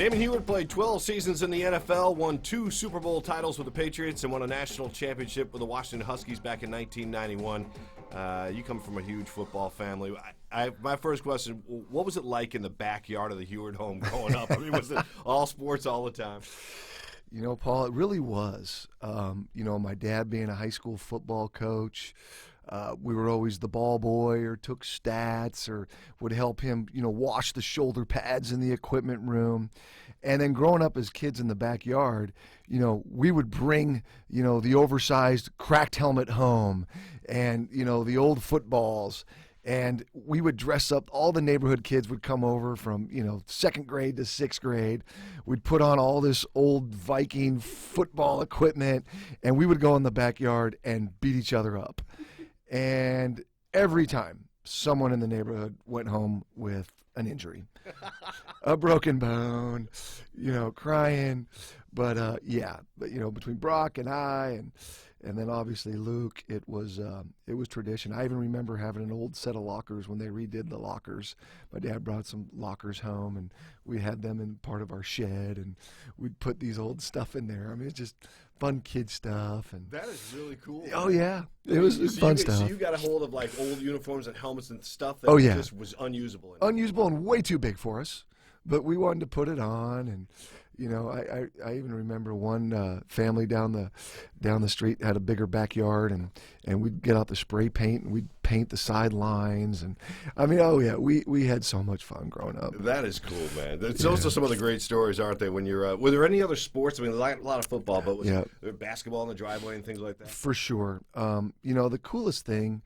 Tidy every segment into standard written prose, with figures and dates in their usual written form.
Damon Huard played 12 seasons in the NFL, won 2 Super Bowl titles with the Patriots, and won a national championship with the Washington Huskies back in 1991. You come from a huge football family. My first question, what was it like in the backyard of the Huard home growing up? I mean, was it all sports all the time? You know, Paul, it really was. My dad being a high school football coach, we were always the ball boy or took stats or would help him, wash the shoulder pads in the equipment room. And then growing up as kids in the backyard, we would bring, the oversized cracked helmet home and, the old footballs. And we would dress up. All the neighborhood kids would come over from, second grade to sixth grade. We'd put on all this old Viking football equipment, and we would go in the backyard and beat each other up. And every time someone in the neighborhood went home with an injury, a broken bone, crying. But between Brock and I and then obviously Luke, it was tradition. I even remember having an old set of lockers when they redid the lockers. My dad brought some lockers home, and we had them in part of our shed, and we'd put these old stuff in there. I mean, it's just fun kid stuff. And that is really cool. Oh yeah, it was fun stuff. So you got a hold of like old uniforms and helmets and stuff that just was unusable. Unusable and way too big for us, but we wanted to put it on. And I even remember one family down the street had a bigger backyard, and we'd get out the spray paint and we'd paint the sidelines. And I mean, we had so much fun growing up. That is cool, man. Those are some of the great stories, aren't they? When you're were there any other sports? I mean, a lot of football, but was there basketball in the driveway and things like that? For sure. The coolest thing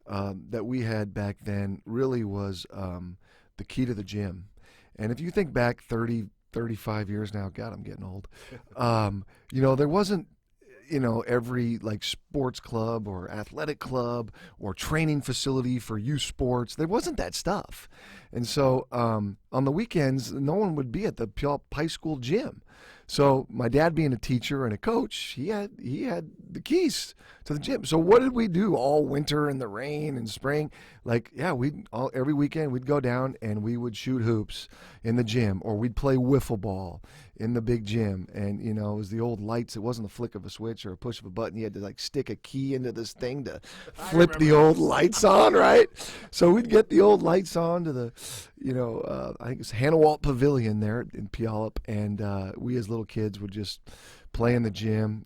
that we had back then really was the key to the gym. And if you think back 35 years now, God, I'm getting old. There wasn't, every like sports club or athletic club or training facility for youth sports. There wasn't that stuff. And so on the weekends, no one would be at the Puyallup High School gym. So my dad being a teacher and a coach, he had the keys to the gym. So what did we do all winter in the rain and spring? Every weekend we'd go down and we would shoot hoops in the gym, or we'd play wiffle ball in the big gym. And it was the old lights. It wasn't a flick of a switch or a push of a button. You had to stick a key into this thing to flip the old lights on, right? So we'd get the old lights on to the I think it's Hannawalt Pavilion there in Puyallup, and we as little kids would just play in the gym,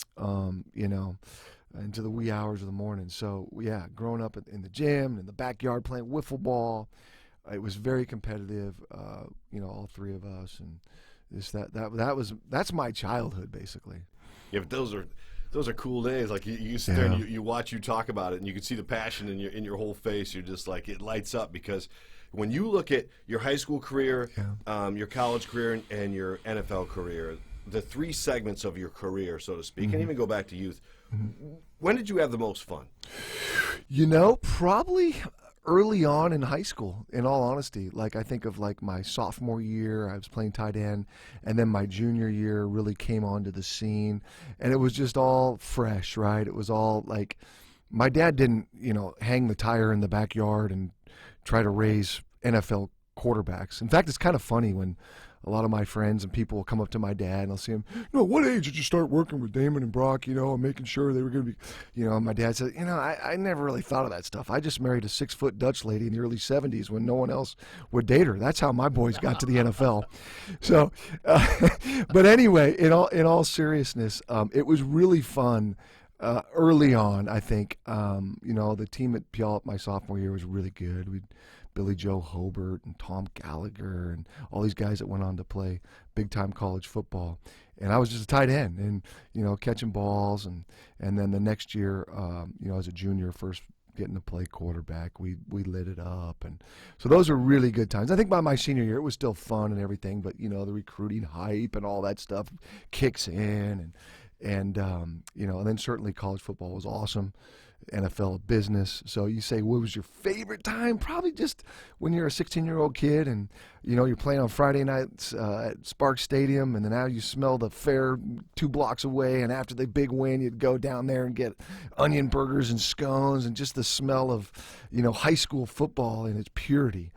into the wee hours of the morning. So growing up in the gym, in the backyard playing wiffle ball, it was very competitive. All three of us, and that's my childhood basically. Yeah, but those are cool days. Like you sit there and you watch you talk about it, and you can see the passion in your whole face. You're just like, it lights up, because when you look at your high school career, your college career, and your NFL career, the 3 segments of your career, so to speak, and even go back to youth, when did you have the most fun? Probably early on in high school, in all honesty. Like, I think of my sophomore year, I was playing tight end, and then my junior year really came onto the scene, and it was just all fresh, right? It was all like, my dad didn't, hang the tire in the backyard and try to raise NFL quarterbacks. In fact, it's kind of funny when a lot of my friends and people will come up to my dad and I'll see him, what age did you start working with Damon and Brock, and making sure they were going to be, my dad said, I never really thought of that stuff. I just married a 6-foot Dutch lady in the early 70s when no one else would date her. That's how my boys got to the NFL. So, but anyway, in all seriousness, it was really fun. Early on, I think, the team at Puyallup my sophomore year was really good. We'd Billy Joe Hobart and Tom Gallagher and all these guys that went on to play big-time college football. And I was just a tight end and, catching balls. And then the next year, as a junior, first getting to play quarterback, we lit it up. And so those are really good times. I think by my senior year, it was still fun and everything, but, the recruiting hype and all that stuff kicks in. And then certainly college football was awesome. NFL business. So you say, what was your favorite time? Probably just when you're a 16-year-old kid and, you're playing on Friday nights at Sparks Stadium, and then now you smell the fair 2 blocks away, and after the big win, you'd go down there and get onion burgers and scones, and just the smell of, high school football in its purity.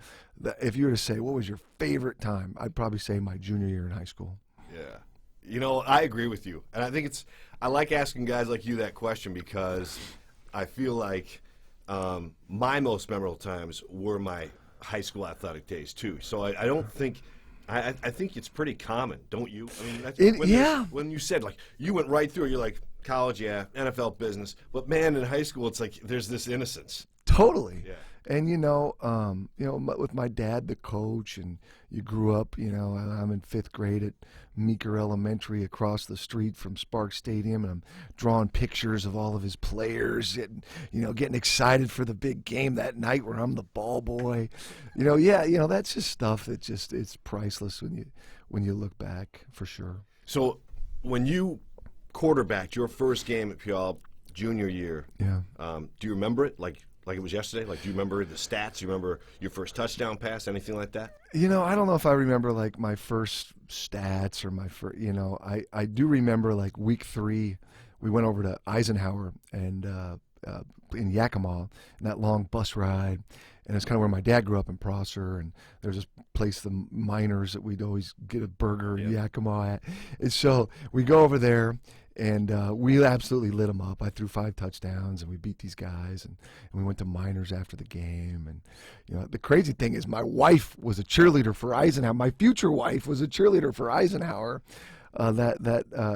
if you were to say what was your favorite time, I'd probably say my junior year in high school. Yeah. You know, I agree with you. And I think I like asking guys like you that question because I feel like my most memorable times were my high school athletic days, too. So I don't think, I think it's pretty common, don't you? I mean, that's, when you said, like, you went right through it, you're like, college, yeah, NFL business. But, man, in high school, it's like there's this innocence. Totally. Yeah. And with my dad, the coach, and you grew up. I'm in 5th grade at Meeker Elementary, across the street from Sparks Stadium, and I'm drawing pictures of all of his players, and getting excited for the big game that night where I'm the ball boy. That's just stuff that it's priceless when you look back, for sure. So when you quarterbacked your first game at Puyallup junior year, do you remember it like it was yesterday? Like, do you remember the stats? Do you remember your first touchdown pass, anything like that? I don't know if I remember, like, my first stats or my first, I do remember, like, week 3, we went over to Eisenhower and in Yakima, and that long bus ride. And it's kind of where my dad grew up in Prosser, and there's this place, the Miners, that we'd always get a burger in Yakima at. And so we go over there, and we absolutely lit them up. I threw 5 touchdowns, and we beat these guys, and we went to Miners after the game. And the crazy thing is, my wife was a cheerleader for Eisenhower. My future wife was a cheerleader for Eisenhower.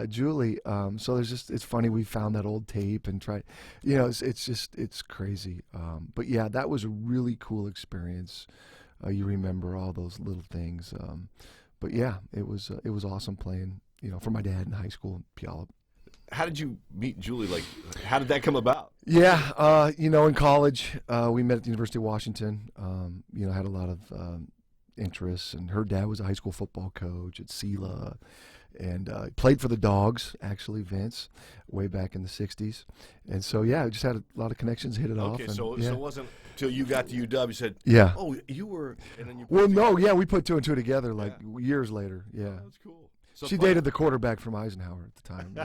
Julie. So it's funny, we found that old tape and tried, it's crazy. But yeah, that was a really cool experience. You remember all those little things. But yeah, it was awesome playing, for my dad in high school in Puyallup. How did you meet Julie? Like, how did that come about? Yeah, in college, we met at the University of Washington. Had a lot of interests, and her dad was a high school football coach at SELA. And played for the Dogs, actually, Vince, way back in the 60s. And so, yeah, I just had a lot of connections, hit it off. Okay, so it wasn't until you got to UW, you said, oh, you were, and then you we put 2 and 2 together, years later, yeah. Oh, that's cool. So she dated the quarterback from Eisenhower at the time.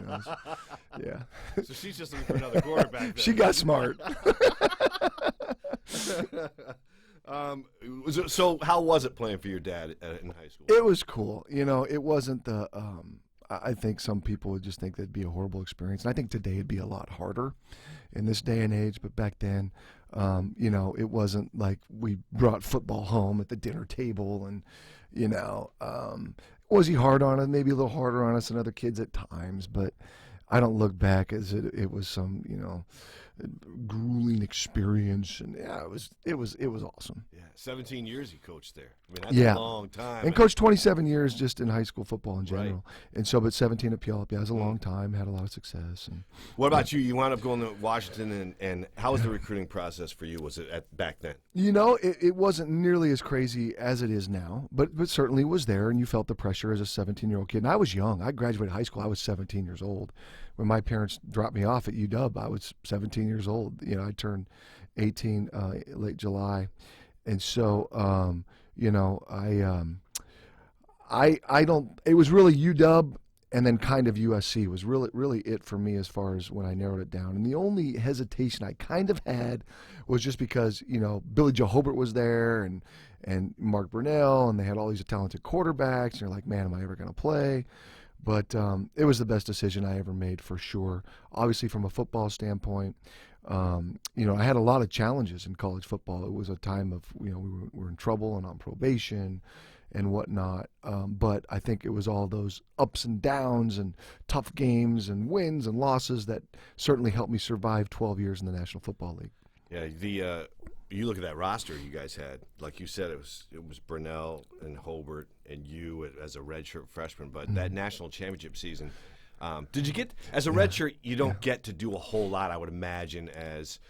Yeah. So she's just looking for another quarterback then. She got smart. So how was it playing for your dad in high school? It was cool. It wasn't the I think some people would just think that'd be a horrible experience. And I think today it'd be a lot harder in this day and age. But back then, it wasn't like we brought football home at the dinner table. And, was he hard on us? Maybe a little harder on us than other kids at times. But I don't look back as it was some, grueling experience, and yeah, it was awesome. Yeah, 17 years he coached there. I mean, that's a long time. And coached 27 years just in high school football in general. Right. And so, but 17 at Puyallup, yeah, it was a long time. Had a lot of success. And what about you? You wound up going to Washington, and how was the recruiting process for you? Was it back then? It wasn't nearly as crazy as it is now, but certainly was there, and you felt the pressure as a 17-year-old kid. And I was young. I graduated high school. I was 17 years old. When my parents dropped me off at UW, I was 17 years old. I turned 18 late July, and so I don't. It was really UW, and then kind of USC was really it for me as far as when I narrowed it down. And the only hesitation I kind of had was just because Billy Joe Hobart was there, and Mark Brunell, and they had all these talented quarterbacks, and you're like, man, am I ever going to play? But it was the best decision I ever made, for sure. Obviously, from a football standpoint, I had a lot of challenges in college football. It was a time of, we were in trouble and on probation and whatnot. But I think it was all those ups and downs and tough games and wins and losses that certainly helped me survive 12 years in the National Football League. Yeah, you look at that roster you guys had. Like you said, it was Brunell and Hobart and you as a redshirt freshman. But that national championship season, did you get as a redshirt? You don't get to do a whole lot, I would imagine. As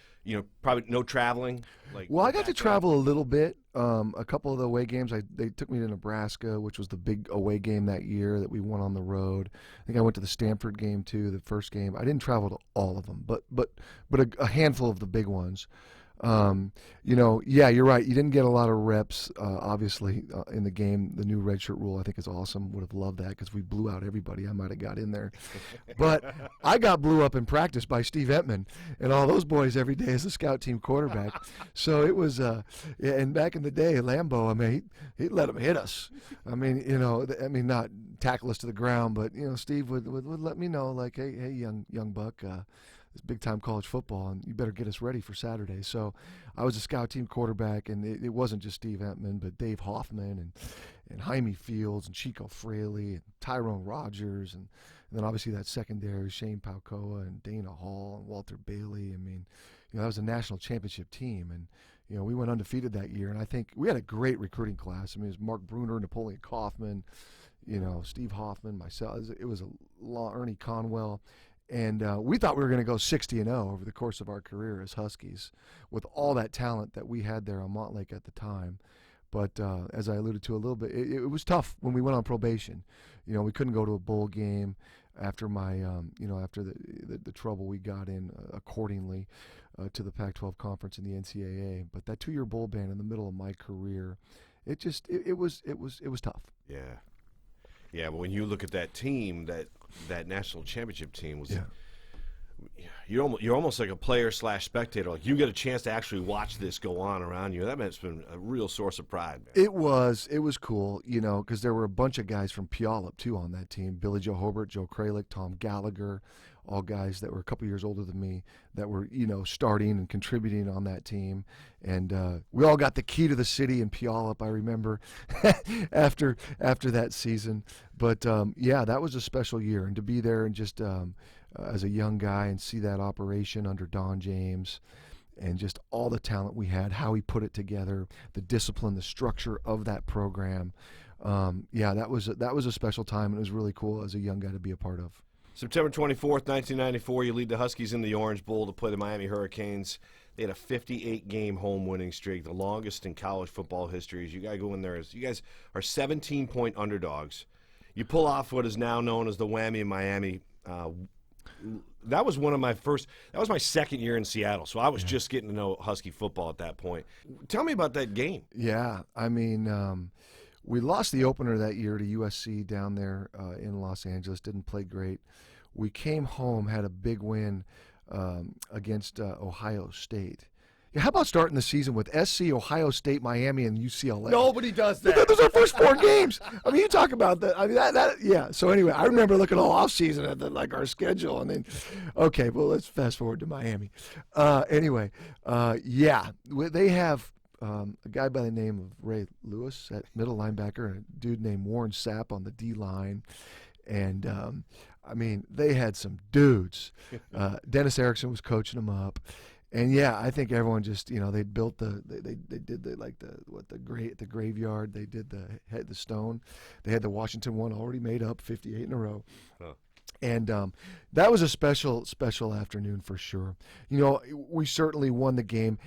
probably no traveling. Well, I got to travel a little bit. A couple of the away games, they took me to Nebraska, which was the big away game that year that we won on the road. I think I went to the Stanford game too, the first game. I didn't travel to all of them, but a handful of the big ones. Yeah, you're right. You didn't get a lot of reps, obviously, in the game. The new redshirt rule, I think, is awesome. Would have loved that because we blew out everybody. I might have got in there. But I got blew up in practice by Steve Entman and all those boys every day as a scout team quarterback. So it was, and back in the day, Lambeau, I mean, he'd let them hit us. I mean, not tackle us to the ground, but, Steve would let me know, like, hey, young buck, it's big-time college football, and you better get us ready for Saturday. So I was a scout team quarterback, and it wasn't just Steve Entman, but Dave Hoffman and Jaime Fields and Chico Fraley and Tyrone Rogers, and then obviously that secondary, Shane Palcoa and Dana Hall and Walter Bailey. I mean, that was a national championship team, and we went undefeated that year, and I think we had a great recruiting class. I mean, it was Mark Bruner, Napoleon Kaufman, Steve Hoffman, myself. It was Ernie Conwell. And we thought we were going to go 60-0 over the course of our career as Huskies with all that talent that we had there on Montlake at the time. But as I alluded to a little bit, it was tough when we went on probation. We couldn't go to a bowl game after after the trouble we got in accordingly to the Pac-12 conference in the NCAA. But that 2-year bowl ban in the middle of my career, it was tough. Yeah. Yeah, but when you look at that team, that national championship team was, you're almost like a player / spectator. Like you get a chance to actually watch this go on around you. That has been a real source of pride, man. It was cool, because there were a bunch of guys from Puyallup too on that team. Billy Joe Hobart, Joe Kralik, Tom Gallagher, all guys that were a couple years older than me that were, starting and contributing on that team. And we all got the key to the city in Puyallup, I remember, after that season. But, that was a special year. And to be there and just as a young guy and see that operation under Don James and just all the talent we had, how he put it together, the discipline, the structure of that program. That was a special time, and it was really cool as a young guy to be a part of. September 24th, 1994, you lead the Huskies in the Orange Bowl to play the Miami Hurricanes. They had a 58-game home winning streak, the longest in college football history. You guys go in there, you guys are 17-point underdogs. You pull off what is now known as the Whammy in Miami. That was my second year in Seattle, so I was just getting to know Husky football at that point. Tell me about that game. Yeah, I mean, we lost the opener that year to USC down there in Los Angeles, didn't play great. We came home, had a big win against Ohio State. Yeah, how about starting the season with SC, Ohio State, Miami, and UCLA? Nobody does that. Those are our first 4 games. I mean, you talk about that. I mean, yeah. So anyway, I remember looking all off season at our schedule, and then, okay, well, let's fast forward to Miami. They have a guy by the name of Ray Lewis at middle linebacker, and a dude named Warren Sapp on the D line, and I mean, they had some dudes. Dennis Erickson was coaching them up. And yeah, I think everyone just, they built they did the graveyard. They did the stone. They had the Washington one already made up, 58 in a row. Huh. And that was a special afternoon for sure. We certainly won the game.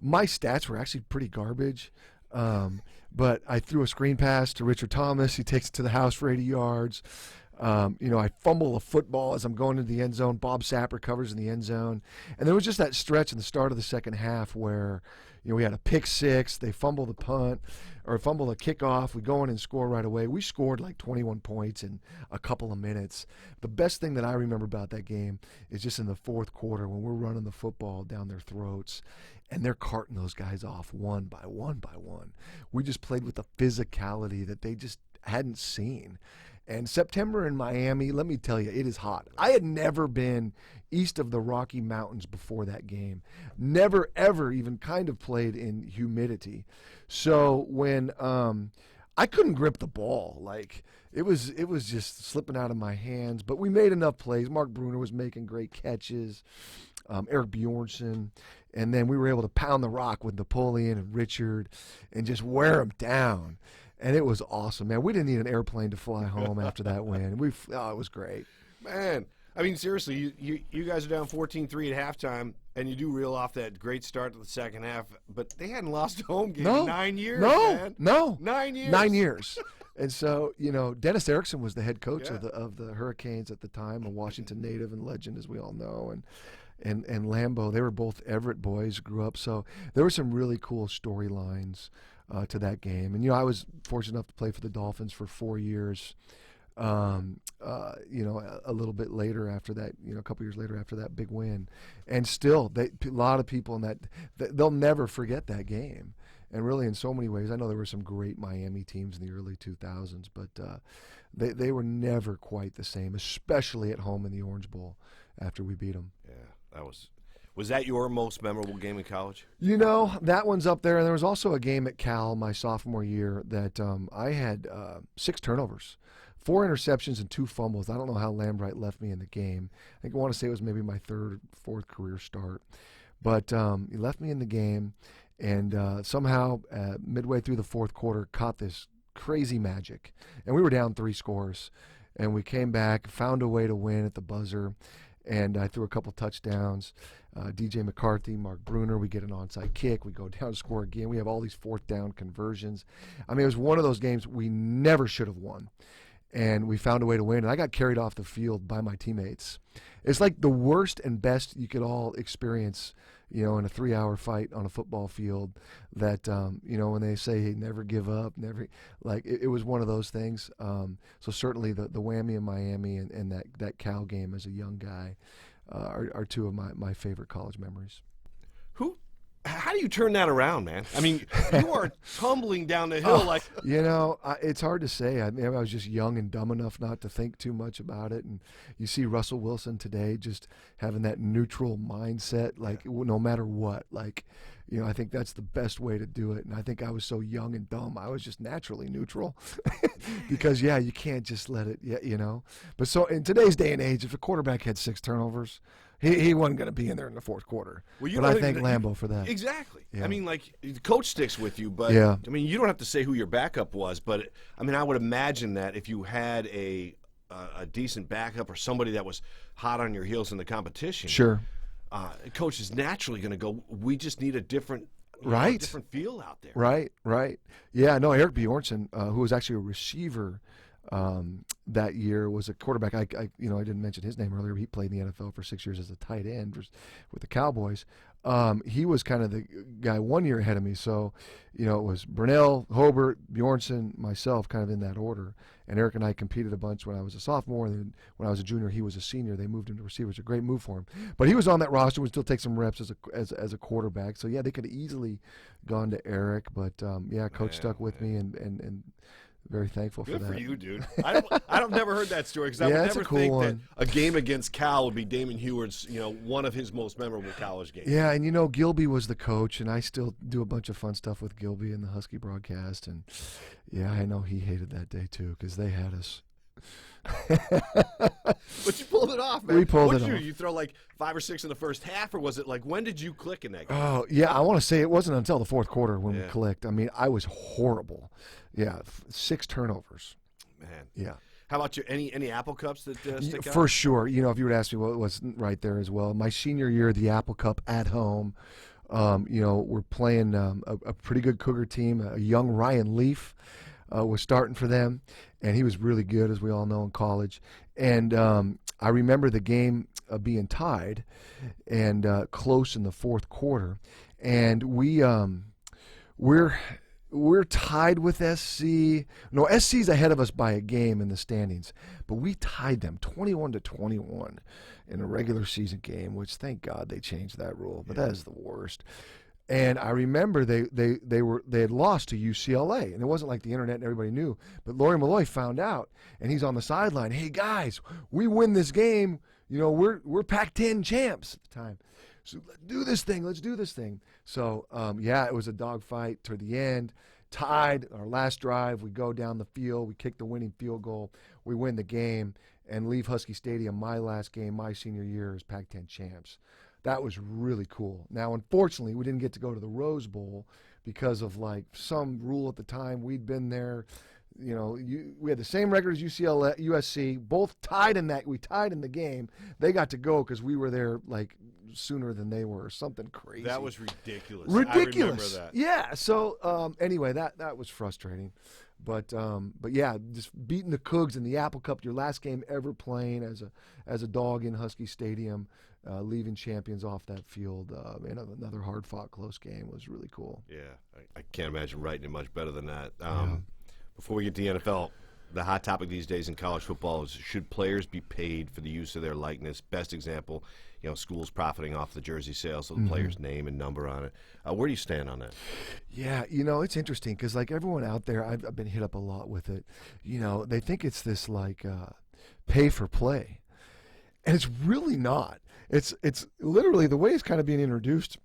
My stats were actually pretty garbage. But I threw a screen pass to Richard Thomas. He takes it to the house for 80 yards. I fumble a football as I'm going into the end zone. Bob Sapp recovers in the end zone. And there was just that stretch in the start of the second half where, we had a pick six. They fumble the punt or fumble a kickoff. We go in and score right away. We scored like 21 points in a couple of minutes. The best thing that I remember about that game is just in the fourth quarter when we're running the football down their throats and they're carting those guys off one by one by one. We just played with the physicality that they just hadn't seen. And September in Miami, let me tell you, it is hot. I had never been east of the Rocky Mountains before that game. Never, ever even kind of played in humidity. So when I couldn't grip the ball, like it was just slipping out of my hands. But we made enough plays. Mark Bruner was making great catches. Eric Bjornsson. And then we were able to pound the rock with Napoleon and Richard and just wear them down. And it was awesome, man. We didn't need an airplane to fly home after that win. It was great. Man, I mean, seriously, you guys are down 14-3 at halftime, and you do reel off that great start to the second half, but they hadn't lost a home game in 9 years, man. No. 9 years. 9 years. And so, Dennis Erickson was the head coach of the Hurricanes at the time, a Washington native and legend, as we all know. and Lambeau. They were both Everett boys, grew up. So there were some really cool storylines to that game. And, I was fortunate enough to play for the Dolphins for 4 years. A little bit later after that, a couple years later after that big win. And still, a lot of people in that, they'll never forget that game. And really, in so many ways, I know there were some great Miami teams in the early 2000s, but they were never quite the same, especially at home in the Orange Bowl after we beat them. Yeah, that was that your most memorable game in college? That one's up there. And there was also a game at Cal my sophomore year that I had 6 turnovers. 4 interceptions and 2 fumbles. I don't know how Lambright left me in the game. I want to say it was maybe my 3rd, 4th career start. But he left me in the game, and somehow midway through the 4th quarter caught this crazy magic. And we were down 3 scores, and we came back, found a way to win at the buzzer, and I threw a couple touchdowns. DJ McCarthy, Mark Bruner, we get an onside kick. We go down to score again. We have all these 4th down conversions. I mean, it was one of those games we never should have won. And we found a way to win, and I got carried off the field by my teammates. It's like the worst and best you could all experience, in a 3-hour fight on a football field. That when they say, hey, never give up, never, like it was one of those things. So certainly the Whammy in Miami and that Cal game as a young guy are 2 of my favorite college memories. How do you turn that around, man? I mean, you are tumbling down the hill like... It's hard to say. I mean, I was just young and dumb enough not to think too much about it. And you see Russell Wilson today just having that neutral mindset, like no matter what. Like, I think that's the best way to do it. And I think I was so young and dumb, I was just naturally neutral. Because, you can't just let it, But so in today's day and age, if a quarterback had 6 turnovers... He wasn't going to be in there in the 4th quarter. Well, but I thank Lambeau for that. Exactly. Yeah. I mean, like, the coach sticks with you, but, I mean, you don't have to say who your backup was, but, I mean, I would imagine that if you had a decent backup or somebody that was hot on your heels in the competition, sure, coach is naturally going to go, we just need a different different feel out there. Right. Yeah, no, Eric Bjornsson, who was actually a receiver that year, was a quarterback. I didn't mention his name earlier. He played in the NFL for 6 years as a tight end with the Cowboys. He was kind of the guy 1 year ahead of me. So, it was Brunell, Hobert, Bjornsson, myself, kind of in that order. And Eric and I competed a bunch when I was a sophomore. And then when I was a junior, he was a senior. They moved him to receiver. It's a great move for him. But he was on that roster, would still take some reps as a quarterback. So, they could have easily gone to Eric. But, coach stuck with me and very thankful for that. Good for you, dude. I've never heard that story because I would never think that a game against Cal would be Damon Huard's, one of his most memorable college games. Yeah, and Gilby was the coach, and I still do a bunch of fun stuff with Gilby and the Husky broadcast, and I know he hated that day too because they had us. But you pulled it off, man. We pulled it off. You throw like 5 or 6 in the first half, or was it like when did you click in that game? Oh, yeah, I want to say it wasn't until the 4th quarter when we clicked. I mean, I was horrible. Yeah, 6 turnovers. Man. Yeah. How about you? Any Apple Cups that stick out? For sure. If you were to ask me what was right there as well. My senior year, the Apple Cup at home. We're playing a pretty good Cougar team. A young Ryan Leaf was starting for them, and he was really good, as we all know, in college. And I remember the game being tied and close in the 4th quarter, and we're tied with SC. No, SC's ahead of us by a game in the standings, but we tied them 21-21 in a regular season game, which thank God they changed that rule, but that is the worst. And I remember they had lost to UCLA, and it wasn't like the internet and everybody knew, but Laurie Malloy found out, and he's on the sideline. Hey guys, we win this game. We're Pac-10 champs at the time. So let's do this thing. So, it was a dogfight to the end. Tied, our last drive, we go down the field, we kick the winning field goal, we win the game, and leave Husky Stadium, my last game, my senior year, as Pac-10 champs. That was really cool. Now, unfortunately, we didn't get to go to the Rose Bowl because of, like, some rule at the time. We'd been there. We had the same record as USC, both tied in that. We tied in the game. They got to go because we were there, like, sooner than they were, something crazy. That was ridiculous. I remember that. Yeah. So anyway, that was frustrating, but yeah, just beating the Cougs in the Apple Cup, your last game ever playing as a dog in Husky Stadium, leaving champions off that field in another hard-fought close game was really cool. Yeah, I can't imagine writing it much better than that. Before we get to the NFL, the hot topic these days in college football is, should players be paid for the use of their likeness? Best example, schools profiting off the jersey sales with the player's name and number on it. Where do you stand on that? Yeah, it's interesting because like everyone out there, I've been hit up a lot with it. They think it's this like pay for play, and it's really not. It's literally the way it's kind of being introduced.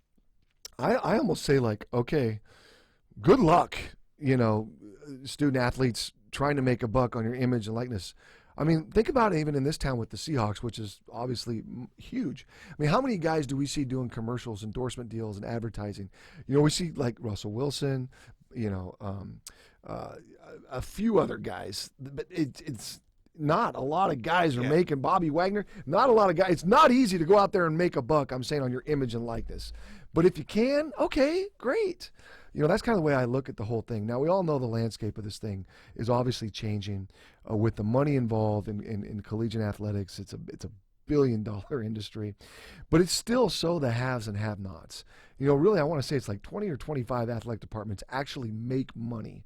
I almost say like, okay, good luck, student athletes trying to make a buck on your image and likeness. I mean, think about it even in this town with the Seahawks, which is obviously huge. I mean, how many guys do we see doing commercials, endorsement deals, and advertising? We see like Russell Wilson, a few other guys, but it's not a lot of guys are making. Bobby Wagner, not a lot of guys. It's not easy to go out there and make a buck, I'm saying, on your image and likeness. But if you can, okay, great. That's kind of the way I look at the whole thing. Now, we all know the landscape of this thing is obviously changing with the money involved in collegiate athletics. It's a billion-dollar industry, but it's still so the haves and have-nots. Really, I want to say it's like 20 or 25 athletic departments actually make money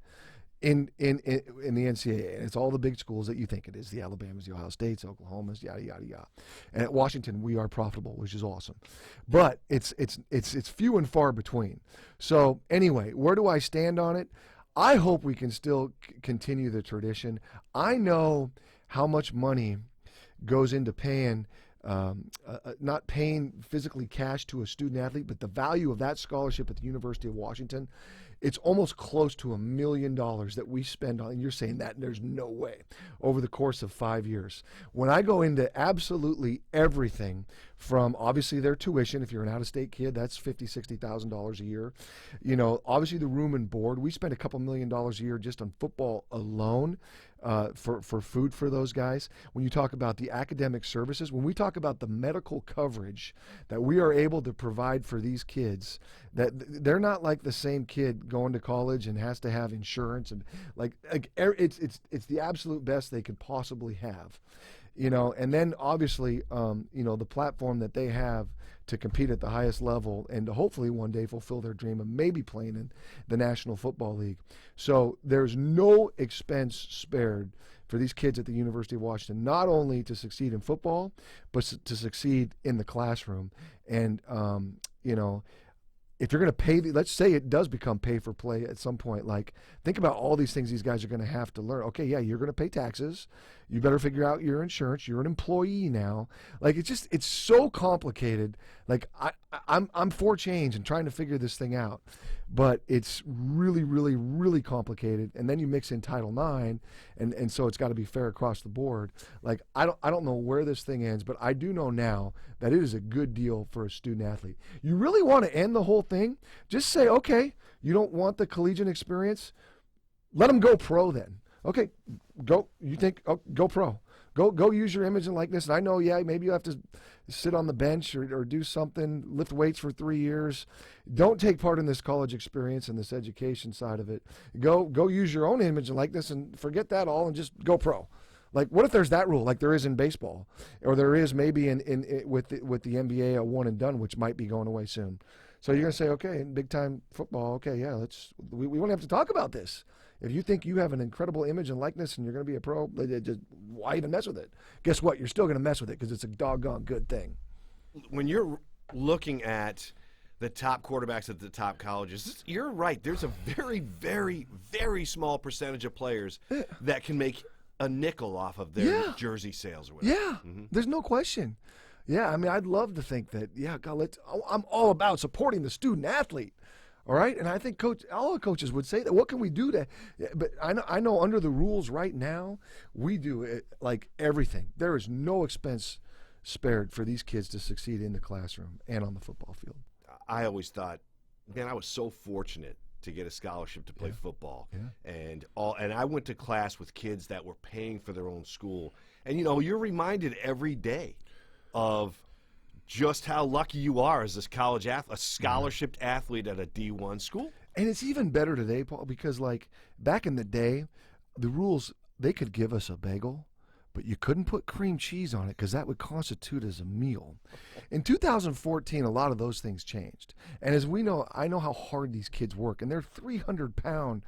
in the NCAA, and it's all the big schools that you think it is: the Alabamas, the Ohio States, Oklahomas, yada yada yada. And at Washington, we are profitable, which is awesome, but it's few and far between. So anyway, where do I stand on it? I hope we can still continue the tradition. I know how much money goes into paying. Not paying physically cash to a student athlete, but the value of that scholarship at the University of Washington, it's almost close to $1 million that we spend on, and you're saying that, and there's no way, over the course of 5 years. When I go into absolutely everything, from obviously their tuition, if you're an out-of-state kid, that's $50,000, $60,000 a year. Obviously the room and board. We spend a couple $1 million a year just on football alone. For food for those guys. When you talk about the academic services, when we talk about the medical coverage that we are able to provide for these kids, that they're not like the same kid going to college and has to have insurance, and it's the absolute best they could possibly have. And then obviously, the platform that they have to compete at the highest level and to hopefully one day fulfill their dream of maybe playing in the National Football League. So there's no expense spared for these kids at the University of Washington, not only to succeed in football, but to succeed in the classroom. And, if you're going to pay, let's say it does become pay for play at some point, like think about all these things these guys are going to have to learn. Okay, yeah, you're going to pay taxes. You better figure out your insurance. You're an employee now. Like it's so complicated. Like I'm for change and trying to figure this thing out, but it's really, really, really complicated. And then you mix in Title IX, and so it's got to be fair across the board. Like I don't know where this thing ends, but I do know now that it is a good deal for a student athlete. You really want to end the whole thing? Just say, okay, you don't want the collegiate experience? Let them go pro then. Okay, go. You think? Oh, go pro. Go use your image and likeness. And I know, yeah, maybe you have to sit on the bench or do something, lift weights for 3 years. Don't take part in this college experience and this education side of it. Go use your own image and likeness and forget that all and just go pro. Like, what if there's that rule, like there is in baseball, or there is maybe with the NBA a one and done, which might be going away soon. So you're gonna say, okay, in big time football, okay, yeah, we won't have to talk about this. If you think you have an incredible image and likeness and you're going to be a pro, just why even mess with it? Guess what? You're still going to mess with it because it's a doggone good thing. When you're looking at the top quarterbacks at the top colleges, you're right. There's a very, very, very small percentage of players that can make a nickel off of their jersey sales or whatever. Yeah, there's no question. Yeah, I mean, I'd love to think that, yeah, God, I'm all about supporting the student athlete. All right, and I think all the coaches would say that. What can we do to? But I know under the rules right now, we do it like everything. There is no expense spared for these kids to succeed in the classroom and on the football field. I always thought, man, I was so fortunate to get a scholarship to play football, and I went to class with kids that were paying for their own school, and you're reminded every day of just how lucky you are as this college athlete, a scholarship athlete at a D1 school. And it's even better today, Paul, because like back in the day, the rules, they could give us a bagel, but you couldn't put cream cheese on it because that would constitute as a meal. In 2014, a lot of those things changed. And as we know, I know how hard these kids work, and they're 300-pound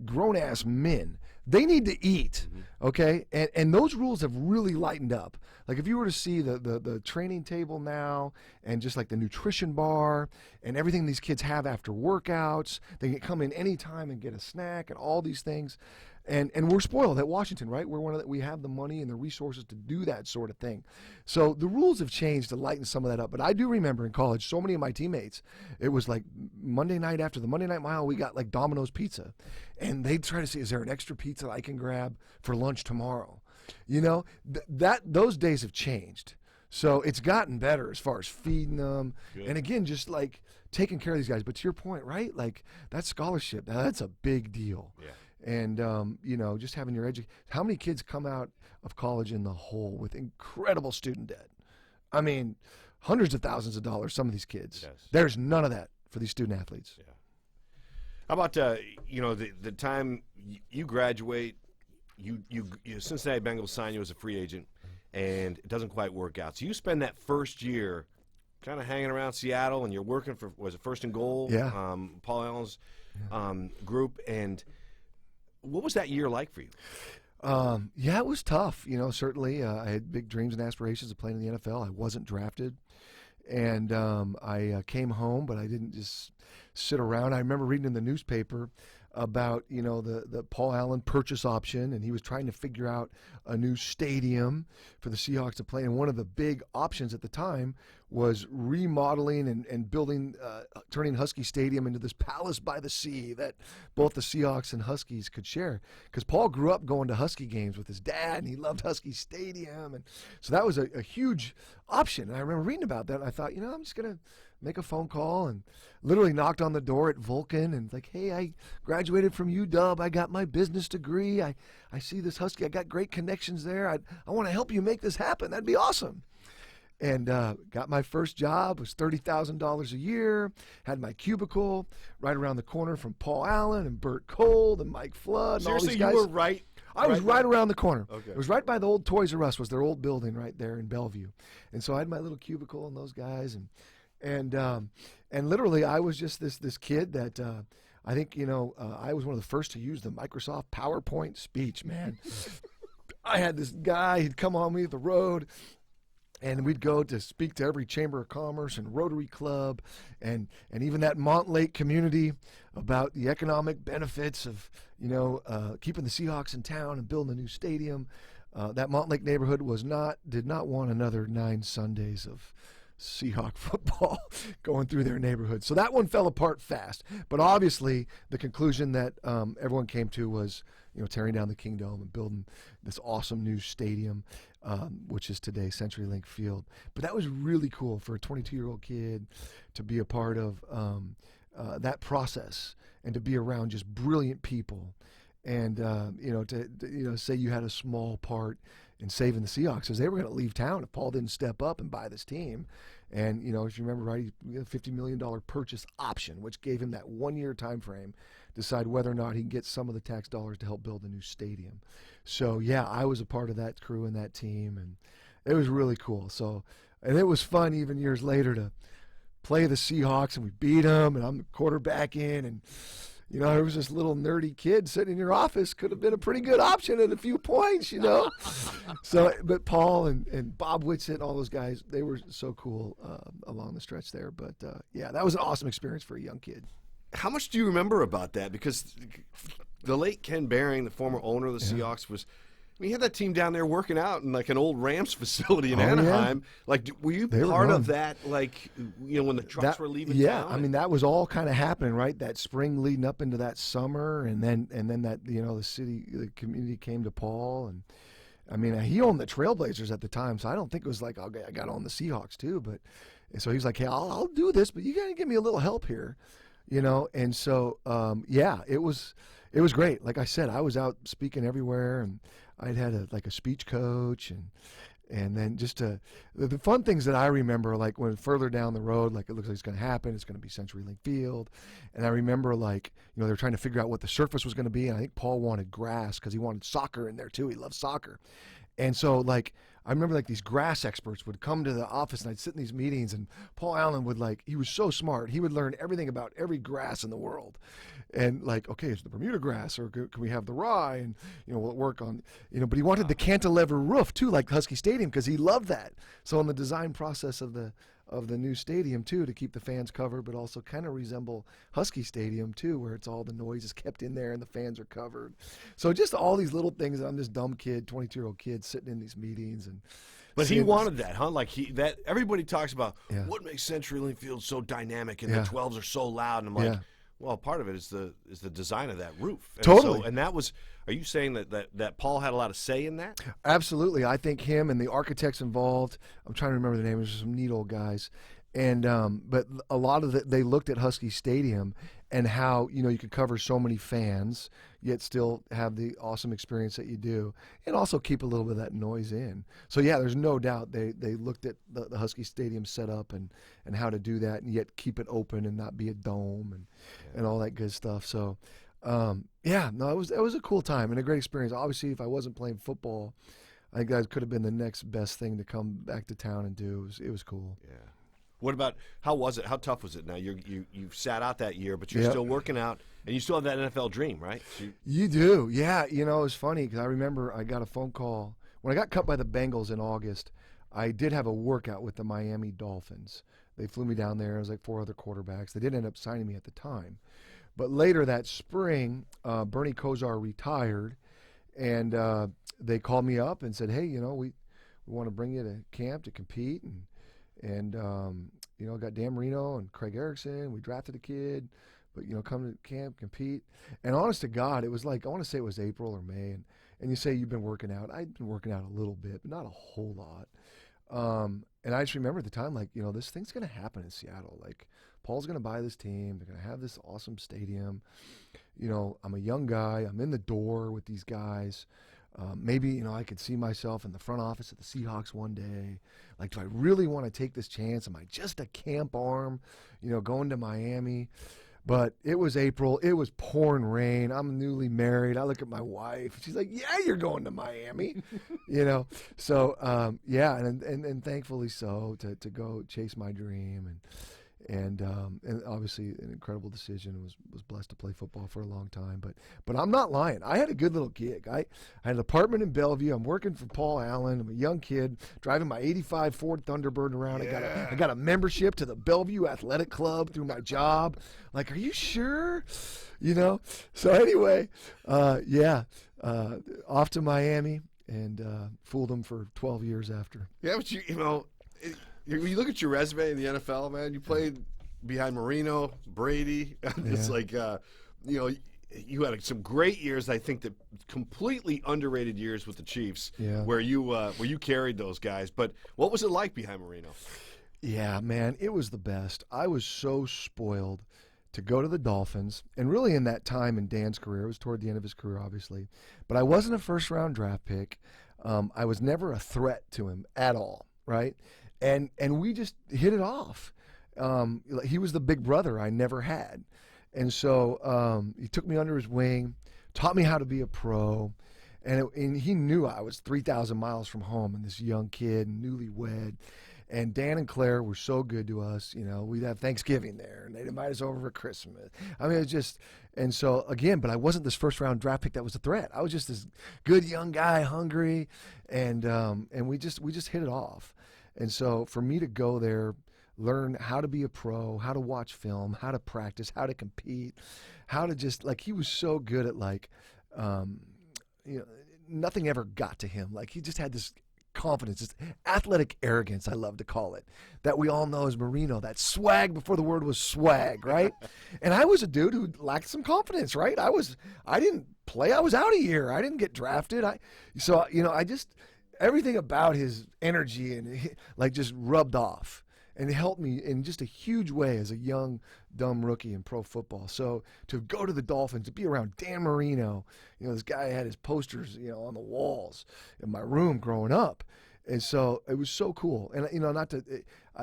grown-ass men. They need to eat, okay? And those rules have really lightened up. Like if you were to see the training table now and just like the nutrition bar and everything these kids have after workouts, they can come in anytime and get a snack and all these things. And we're spoiled at Washington, right? We have the money and the resources to do that sort of thing. So the rules have changed to lighten some of that up. But I do remember in college, so many of my teammates, it was like Monday night after the Monday Night Mile, we got like Domino's pizza. And they'd try to see, is there an extra pizza I can grab for lunch tomorrow? You know, those days have changed. So it's gotten better as far as feeding them. Good. And again, just like taking care of these guys. But to your point, right? Like that scholarship, that's a big deal. Yeah. And, you know, just having your education. How many kids come out of college in the hole with incredible student debt? I mean, hundreds of thousands of dollars, some of these kids. Yes. There's none of that for these student athletes. Yeah. How about, you know, the time you graduate, you Cincinnati Bengals sign you as a free agent, and it doesn't quite work out. So you spend that first year kind of hanging around Seattle, and you're working for, was it First and Goal? Yeah. Paul Allen's group, and what was that year like for you? Yeah, it was tough. You know, certainly I had big dreams and aspirations of playing in the NFL. I wasn't drafted. And I came home, but I didn't just sit around. I remember reading in the newspaper about, you know, the Paul Allen purchase option, and he was trying to figure out a new stadium for the Seahawks to play. And one of the big options at the time was remodeling and building, turning Husky Stadium into this palace by the sea that both the Seahawks and Huskies could share. Because Paul grew up going to Husky games with his dad, and he loved Husky Stadium. And so that was a huge option. And I remember reading about that, and I thought, you know, I'm just going to make a phone call, and literally knocked on the door at Vulcan and like, hey, I graduated from UW. I got my business degree. I see this Husky. I got great connections there. I want to help you make this happen. That'd be awesome. And got my first job. It was $30,000 a year. Had my cubicle right around the corner from Paul Allen and Burt Cole and Mike Flood and Seriously, all these guys. You were right. I was right around the corner. Okay. It was right by the old Toys R Us. Was their old building right there in Bellevue. And so I had my little cubicle and those guys, and literally I was just this kid that I think, you know, I was one of the first to use the Microsoft PowerPoint speech, man. I had this guy, he'd come on me the road, and we'd go to speak to every Chamber of Commerce and Rotary Club and even that Montlake community about the economic benefits of, you know, keeping the Seahawks in town and building a new stadium. That Montlake neighborhood did not want another 9 Sundays of Seahawk football going through their neighborhood. So that one fell apart fast. But obviously the conclusion that everyone came to was, you know, tearing down the Kingdome and building this awesome new stadium, which is today CenturyLink Field. But that was really cool for a 22-year-old kid to be a part of that process and to be around just brilliant people. And, you know, to say you had a small part in saving the Seahawks, because they were going to leave town if Paul didn't step up and buy this team. And, you know, if you remember right, he had a $50 million purchase option, which gave him that 1-year time frame to decide whether or not he can get some of the tax dollars to help build a new stadium. So, yeah, I was a part of that crew and that team, and it was really cool. So, and it was fun even years later to play the Seahawks, and we beat them, and I'm the quarterback in, and you know, there was this little nerdy kid sitting in your office. Could have been a pretty good option at a few points, you know. So, but Paul and Bob Whitsitt, all those guys, they were so cool along the stretch there. But, yeah, that was an awesome experience for a young kid. How much do you remember about that? Because the late Ken Behring, the former owner of the Seahawks, was – I mean, he had that team down there working out in like an old Rams facility in Anaheim. Yeah. Like, were you part of that, like, you know, when the trucks were leaving town? I mean, that was all kind of happening, right? That spring leading up into that summer, and then that, you know, the community came to Paul. And, I mean, he owned the Trailblazers at the time, so I don't think it was like, okay, I got on the Seahawks too. But so he's like, hey, I'll do this, but you got to give me a little help here, you know? And so, yeah, it was great. Like I said, I was out speaking everywhere, and I'd had a speech coach, and then just the fun things that I remember, like when further down the road, like it looks like it's going to happen, it's going to be CenturyLink Field, and I remember, like, you know, they were trying to figure out what the surface was going to be, and I think Paul wanted grass because he wanted soccer in there too. He loved soccer, And so, like, I remember, like, these grass experts would come to the office, and I'd sit in these meetings, and Paul Allen would, like, he was so smart. He would learn everything about every grass in the world. And, like, okay, it's the Bermuda grass, or can we have the rye? And, will it work on, but he wanted the cantilever roof, too, like Husky Stadium, because he loved that. So in the design process of the new stadium, too, to keep the fans covered, but also kind of resemble Husky Stadium, too, where it's all the noise is kept in there and the fans are covered. So just all these little things. I'm this dumb kid, 22-year-old kid, sitting in these meetings. But he wanted that, huh? Like, everybody talks about what makes CenturyLink Field so dynamic and the 12s are so loud. And I'm like, well, part of it is the design of that roof. And totally. And that was, are you saying that Paul had a lot of say in that? Absolutely. I think him and the architects involved, I'm trying to remember the names, there's some neat old guys. And but a lot of they looked at Husky Stadium and how, you could cover so many fans, yet still have the awesome experience that you do, and also keep a little bit of that noise in. So, yeah, there's no doubt they looked at the Husky Stadium setup and how to do that, and yet keep it open and not be a dome and all that good stuff. So, it was a cool time and a great experience. Obviously, if I wasn't playing football, I think that could have been the next best thing to come back to town and do. It was cool. Yeah. What about, how was it? How tough was it? Now, you've sat out that year, but you're still working out, and you still have that NFL dream, right? You do, yeah. It was funny because I remember I got a phone call. When I got cut by the Bengals in August, I did have a workout with the Miami Dolphins. They flew me down there. It was like 4 other quarterbacks. They didn't end up signing me at the time. But later that spring, Bernie Kosar retired, and they called me up and said, hey, we want to bring you to camp to compete, and got Dan Marino and Craig Erickson. We drafted a kid, but come to camp, compete. And honest to God, it was like, I want to say it was April or May, and you say you've been working out. I'd been working out a little bit, but not a whole lot. And I just remember at the time, like, this thing's going to happen in Seattle. Like, Paul's going to buy this team. They're going to have this awesome stadium. I'm a young guy. I'm in the door with these guys. Maybe, I could see myself in the front office at the Seahawks one day. Like, do I really want to take this chance? Am I just a camp arm, going to Miami? But it was April. It was pouring rain. I'm newly married. I look at my wife. She's like, yeah, you're going to Miami, So, and thankfully so, to go chase my dream. And obviously an incredible decision. Was blessed to play football for a long time, but I'm not lying. I had a good little gig. I had an apartment in Bellevue. I'm working for Paul Allen. I'm a young kid driving my '85 Ford Thunderbird around. I got a membership to the Bellevue Athletic Club through my job. Like, are you sure? So anyway, off to Miami and fooled them for 12 years after. Yeah, but when you look at your resume in the NFL, man, you played behind Marino, Brady. It's like, you had some great years. I think that completely underrated years with the Chiefs, where you carried those guys. But what was it like behind Marino? Yeah, man, it was the best. I was so spoiled to go to the Dolphins, and really in that time in Dan's career, it was toward the end of his career, obviously. But I wasn't a first-round draft pick. I was never a threat to him at all, right? And we just hit it off. He was the big brother I never had. And so he took me under his wing, taught me how to be a pro. And he knew I was 3,000 miles from home and this young kid, newlywed. And Dan and Claire were so good to us. We'd have Thanksgiving there, and they'd invite us over for Christmas. I mean, it was just, and so again, but I wasn't this first-round draft pick that was a threat. I was just this good young guy, hungry, and we just hit it off. And so for me to go there, learn how to be a pro, how to watch film, how to practice, how to compete, how to just, like, he was so good at, like, nothing ever got to him. Like, he just had this confidence, this athletic arrogance, I love to call it, that we all know as Marino, that swag before the word was swag, right? And I was a dude who lacked some confidence, right? I didn't play. I was out a year. I didn't get drafted. Everything about his energy and just rubbed off and helped me in just a huge way as a young, dumb rookie in pro football. So to go to the Dolphins, to be around Dan Marino, this guy had his posters, on the walls in my room growing up. And so it was so cool. And,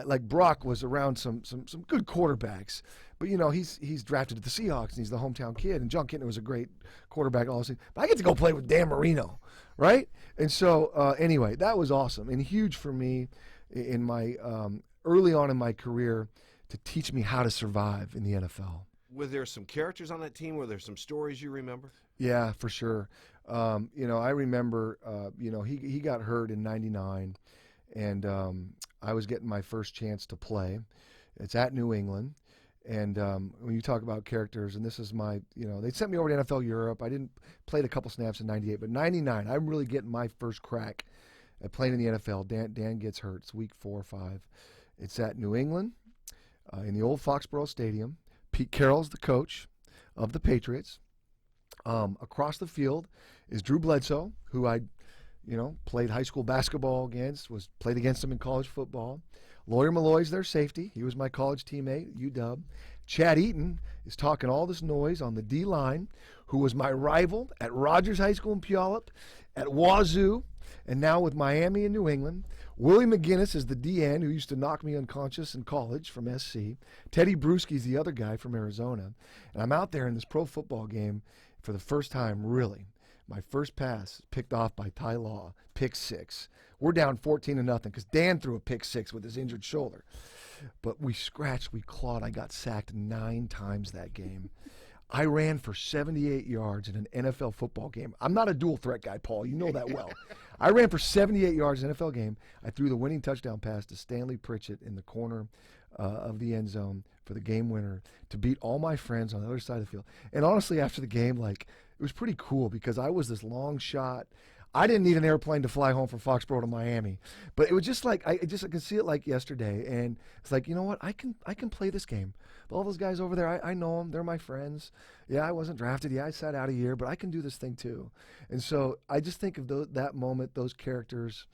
like Brock was around some good quarterbacks, but he's drafted to the Seahawks and he's the hometown kid. And John Kintner was a great quarterback all season. But I get to go play with Dan Marino, right? And so anyway, that was awesome and huge for me in my early on in my career to teach me how to survive in the NFL. Were there some characters on that team? Were there some stories you remember? Yeah, for sure. I remember, he got hurt in '99, and I was getting my first chance to play. It's at New England, and when you talk about characters, and this is my, they sent me over to NFL Europe. I played a couple snaps in '98, but '99, I'm really getting my first crack at playing in the NFL. Dan gets hurt. It's week 4 or 5. It's at New England, in the old Foxborough Stadium. Pete Carroll's the coach of the Patriots. Across the field is Drew Bledsoe, who I, played high school basketball against, played against him in college football. Lawyer Malloy's their safety. He was my college teammate at UW. Chad Eaton is talking all this noise on the D-line, who was my rival at Rogers High School in Puyallup, at Wazoo, and now with Miami and New England. Willie McGinnis is the DN who used to knock me unconscious in college from SC. Teddy Bruschi's the other guy from Arizona. And I'm out there in this pro football game for the first time, really. My first pass picked off by Ty Law, pick 6. We're down 14-0 because Dan threw a pick 6 with his injured shoulder. But we scratched, we clawed. I got sacked 9 times that game. I ran for 78 yards in an NFL football game. I'm not a dual threat guy, Paul. You know that well. I ran for 78 yards in an NFL game. I threw the winning touchdown pass to Stanley Pritchett in the corner of the end zone for the game winner to beat all my friends on the other side of the field. And honestly, after the game, it was pretty cool because I was this long shot. I didn't need an airplane to fly home from Foxborough to Miami, but it was just like I can see it like yesterday, and it's like, you know what, I can play this game. All those guys over there, I know them. They're my friends. Yeah, I wasn't drafted. Yeah, I sat out a year, but I can do this thing too. And so I just think of that moment, those characters,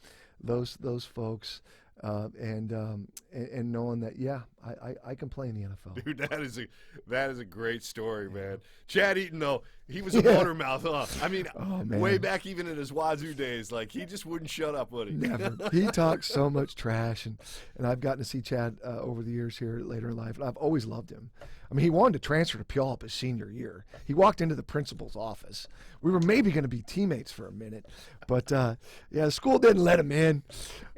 those folks, and knowing that, yeah, I can play in the NFL. Dude, that is a great story, man. Chad Eaton, though, he was a motor mouth, huh? I mean, way back even in his Wazoo days, he just wouldn't shut up, would he? Never. He talks so much trash, and I've gotten to see Chad over the years here later in life, and I've always loved him. I mean, he wanted to transfer to Puyallup his senior year. He walked into the principal's office. We were maybe going to be teammates for a minute, but the school didn't let him in.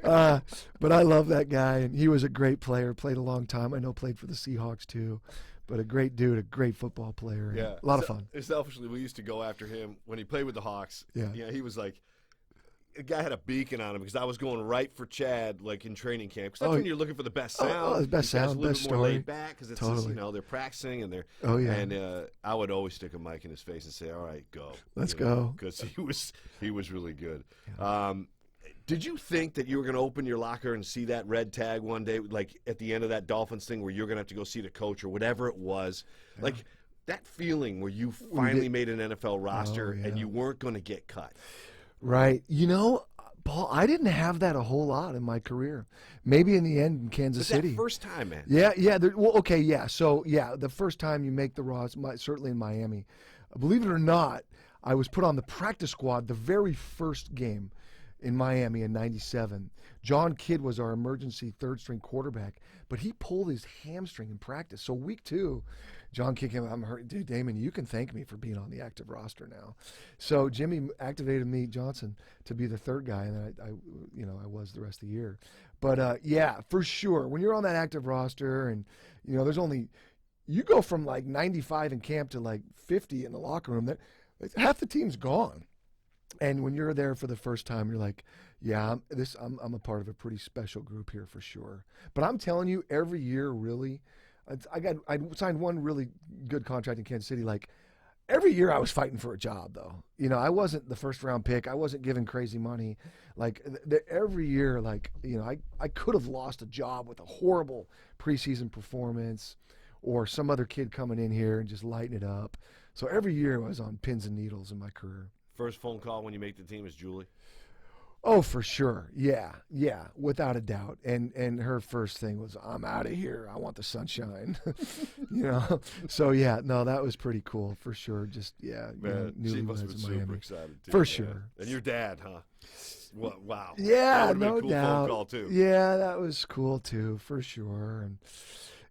But I love that guy, and he was a great player. Played a long time. I know played for the Seahawks too, but a great dude, a great football player. Yeah, a lot of fun. Selfishly, we used to go after him when he played with the Hawks. Yeah, he was like. A guy had a beacon on him because I was going right for Chad in training camp because that's when you're looking for the best sound. The best sound, a little best bit more story. laid back because it's totally. just, they're practicing and they're and I would always stick a mic in his face and say, "All right, go, let's go," because he was really good. Yeah. Did you think that you were going to open your locker and see that red tag one day, at the end of that Dolphins thing, where you're going to have to go see the coach or whatever it was, that feeling where you finally made an NFL roster and you weren't going to get cut? Right. Paul, I didn't have that a whole lot in my career. Maybe in the end in Kansas City. That first time, man. Yeah. So, the first time you make the roster, certainly in Miami. Believe it or not, I was put on the practice squad the very first game in Miami in '97. John Kidd was our emergency third-string quarterback, but he pulled his hamstring in practice. So week 2, John Kidd came, I'm hurt. Dude, Damon, you can thank me for being on the active roster now. So Jimmy activated me, Johnson, to be the third guy, and then I was the rest of the year. But for sure, when you're on that active roster, and there's only you go from 95 in camp to 50 in the locker room. That half the team's gone. And when you're there for the first time, you're like, yeah, I'm a part of a pretty special group here for sure. But I'm telling you, every year, really, I signed one really good contract in Kansas City. Every year I was fighting for a job, though. I wasn't the first round pick. I wasn't given crazy money. Every year, I could have lost a job with a horrible preseason performance, or some other kid coming in here and just lighting it up. So every year I was on pins and needles in my career. First phone call when you make the team is Julie? Oh, for sure. Yeah, without a doubt. And her first thing was, "I'm out of here. I want the sunshine." So yeah, no, that was pretty cool for sure. Just Man, she must have been super Miami. excited too. For man. sure. And your dad, huh? Wow. Yeah, that would have been no a cool doubt. phone call too. Yeah, that was cool too, for sure. And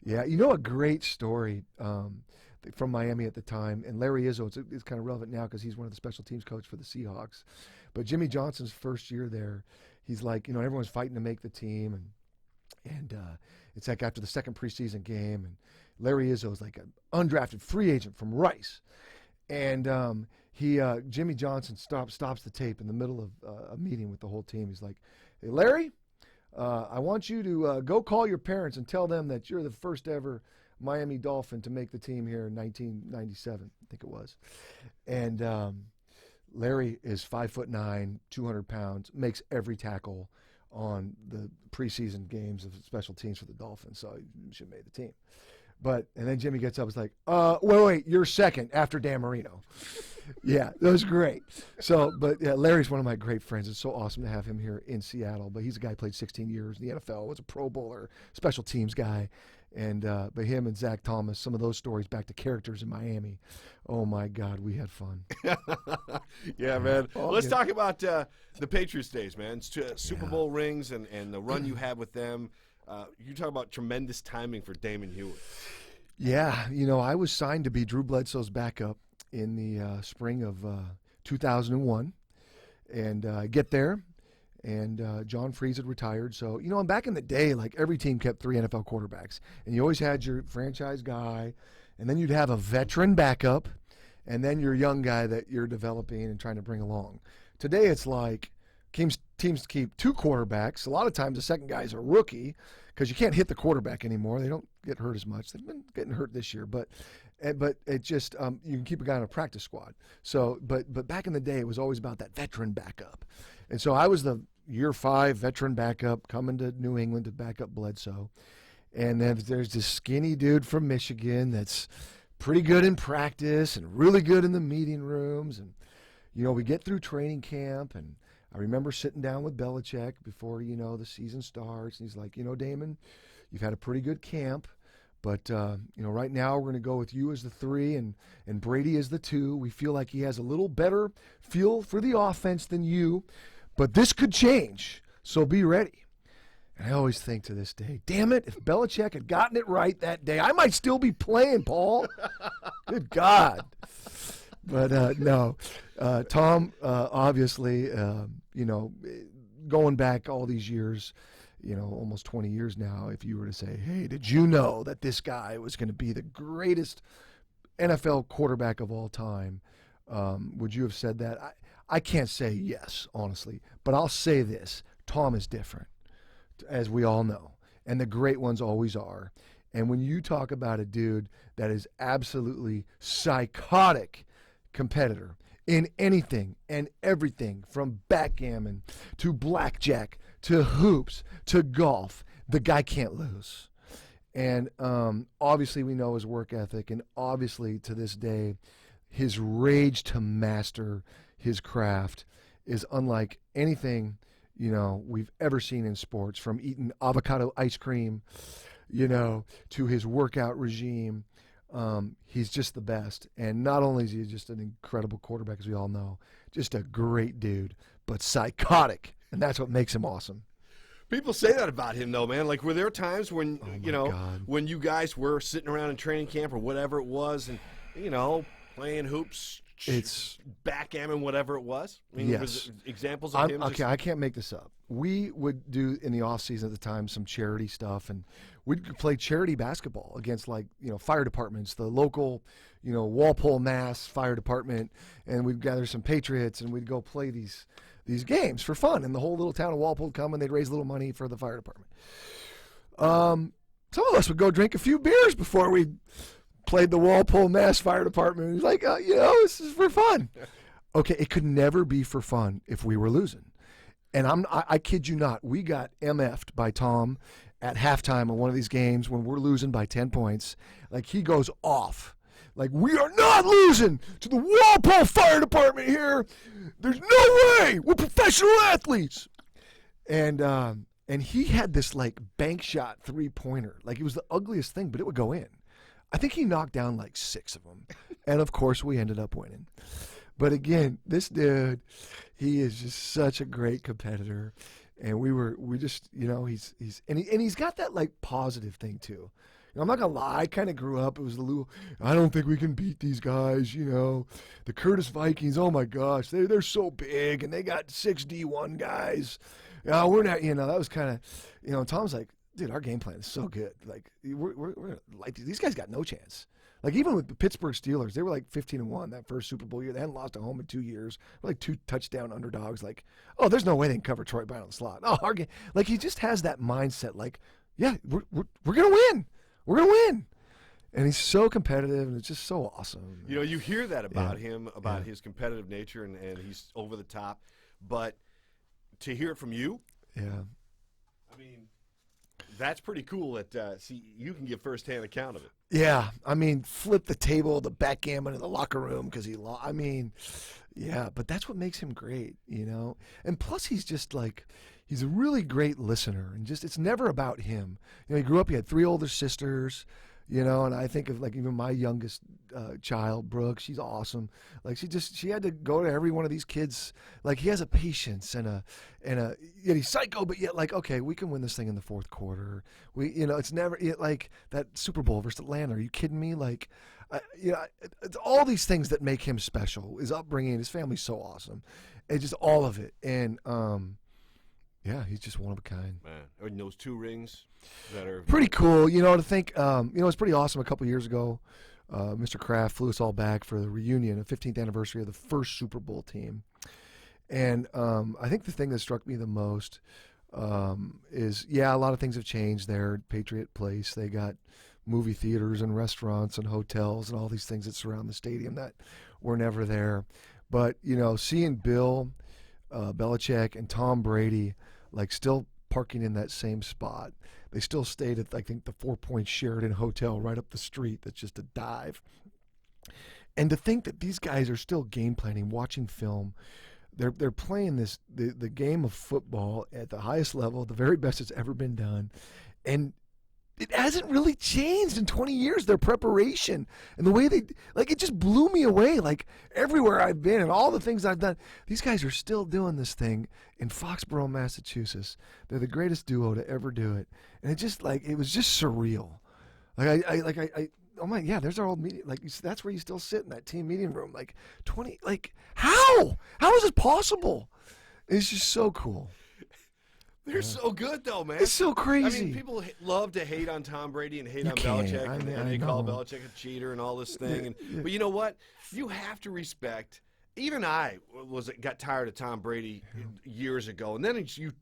yeah, a great story from Miami at the time, and Larry Izzo. It's kind of relevant now because he's one of the special teams coach for the Seahawks. But Jimmy Johnson's first year there, he's like, everyone's fighting to make the team, and it's like after the second preseason game, and Larry Izzo is like an undrafted free agent from Rice, and Jimmy Johnson stops the tape in the middle of a meeting with the whole team. He's like, "Hey, Larry, I want you to go call your parents and tell them that you're the first ever Miami Dolphin to make the team here in 1997, I think it was." And Larry is 5'9", 200 pounds, makes every tackle on the preseason games of special teams for the Dolphins, so he should have made the team. And then Jimmy gets up and is like, wait, you're second after Dan Marino. Yeah, that was great. But Larry's one of my great friends. It's so awesome to have him here in Seattle. But he's a guy who played 16 years in the NFL, was a Pro Bowler, special teams guy. And but him and Zach Thomas, some of those stories back to characters in Miami. Oh my God, we had fun. Yeah, man. Let's talk about the Patriots days, man. Super Bowl rings and the run you had with them. You talk about tremendous timing for Damon Huard. Yeah, I was signed to be Drew Bledsoe's backup in the spring of 2001, and I get there. And John Freeze had retired. So, and back in the day, like every team kept 3 NFL quarterbacks. And you always had your franchise guy, and then you'd have a veteran backup, and then your young guy that you're developing and trying to bring along. Today, it's like teams keep 2 quarterbacks. A lot of times the second guy is a rookie because you can't hit the quarterback anymore. They don't get hurt as much. They've been getting hurt this year. But it just you can keep a guy on a practice squad. So, but back in the day, it was always about that veteran backup. And so I was the year 5 veteran backup coming to New England to back up Bledsoe. And then there's this skinny dude from Michigan that's pretty good in practice and really good in the meeting rooms. And, we get through training camp, and I remember sitting down with Belichick before, the season starts. And he's like, Damon, you've had a pretty good camp. But, right now we're going to go with you as the 3 and Brady as the 2. We feel like he has a little better feel for the offense than you. But this could change, so be ready. And I always think to this day, damn it, if Belichick had gotten it right that day, I might still be playing, Paul. Good God. But no, Tom, obviously, going back all these years, almost 20 years now, if you were to say, hey, did you know that this guy was going to be the greatest NFL quarterback of all time? Would you have said that? I can't say yes, honestly, but I'll say this. Tom is different, as we all know, and the great ones always are. And when you talk about a dude that is absolutely psychotic competitor in anything and everything, from backgammon to blackjack to hoops to golf, the guy can't lose. And obviously we know his work ethic, and obviously to this day, his rage to master his craft is unlike anything, we've ever seen in sports, from eating avocado ice cream, to his workout regime. He's just the best. And not only is he just an incredible quarterback, as we all know, just a great dude, but psychotic. And that's what makes him awesome. People say that about him, though, man. Like, were there times when, God. when you guys were sitting around in training camp or whatever it was and, playing hoops, it's backgammon, whatever it was? I mean, yes. Was examples of him? Okay, I can't make this up. We would do, in the off season at the time, some charity stuff, and we'd play charity basketball against, fire departments, the local, Walpole, Mass fire department, and we'd gather some Patriots, and we'd go play these games for fun. And the whole little town of Walpole would come, and they'd raise a little money for the fire department. Some of us would go drink a few beers before we played the Walpole, Mass fire department. It was like, this is for fun. Okay, it could never be for fun if we were losing. And I kid you not, we got MF'd by Tom at halftime of one of these games when we're losing by 10 points. Like, he goes off. Like, we are not losing to the Walpole Fire Department here. There's no way. We're professional athletes. And he had this like bank shot 3-pointer. Like, it was the ugliest thing, but it would go in. I think he knocked down like 6 of them. And of course we ended up winning. But again, this dude, he is just such a great competitor. And we just, you know, he's got that like positive thing too. You know, I'm not gonna lie, I kind of grew up, it was a little, I don't think we can beat these guys, you know. The Curtis Vikings, oh my gosh, they're so big and they got 6 D1 guys. We're not, you know, that was kind of, you know, Tom's like, dude, our game plan is so good. Like, we're like, these guys got no chance. Like, even with the Pittsburgh Steelers, they were like 15-1 that first Super Bowl year. They hadn't lost at home in 2 years. They're like 2 touchdown underdogs. Like, oh, there's no way they can cover Troy Brown on the slot. Oh, our game. Like, he just has that mindset. Like, yeah, we're gonna win. We're gonna win. And he's so competitive, and it's just so awesome. You know, you hear that about him, about his competitive nature, and he's over the top. But to hear it from you, I mean, that's pretty cool that, see, you can give firsthand account of it. Yeah, I mean, flip the table, the backgammon in the locker room because he lost. I mean, yeah, but that's what makes him great, you know? And plus, he's just like, he's a really great listener, and just, it's never about him. You know, he grew up, he had 3 older sisters, you know, and I think of like even my youngest child, Brooke, she's awesome. Like, she had to go to every one of these kids. Like, he has a patience and yet he's psycho, but yet like, okay, we can win this thing in the 4th quarter. You know, it's never like that Super Bowl versus Atlanta. Are you kidding me? Like, you know, it's all these things that make him special. His upbringing, his family's so awesome. It's just all of it. And, yeah, he's just one of a kind. Man, and those 2 rings that are pretty cool. You know, to think, you know, it's pretty awesome. A couple years ago, Mr. Kraft flew us all back for the reunion, the 15th anniversary of the first Super Bowl team. And I think the thing that struck me the most is, yeah, a lot of things have changed there at Patriot Place. They got movie theaters and restaurants and hotels and all these things that surround the stadium that were never there. But, you know, seeing Bill Belichick and Tom Brady like still parking in that same spot. They still stayed at, I think, the 4 Point Sheraton Hotel right up the street. That's just a dive. And to think that these guys are still game planning, watching film. They're playing the game of football at the highest level, the very best it's ever been done. And it hasn't really changed in 20 years, their preparation and the way they, like, it just blew me away. Like, everywhere I've been and all the things I've done, these guys are still doing this thing in Foxborough, Massachusetts. They're the greatest duo to ever do it. And it just, like, it was just surreal. Like, oh my, yeah, there's our old meeting. Like, that's where you still sit in that team meeting room. Like, 20, like, how? How is it possible? It's just so cool. They're so good, though, man. It's so crazy. I mean, people love to hate on Tom Brady and hate on Belichick, and they call Belichick a cheater and all this thing. But you know what? You have to respect. Even I got tired of Tom Brady years ago, and then you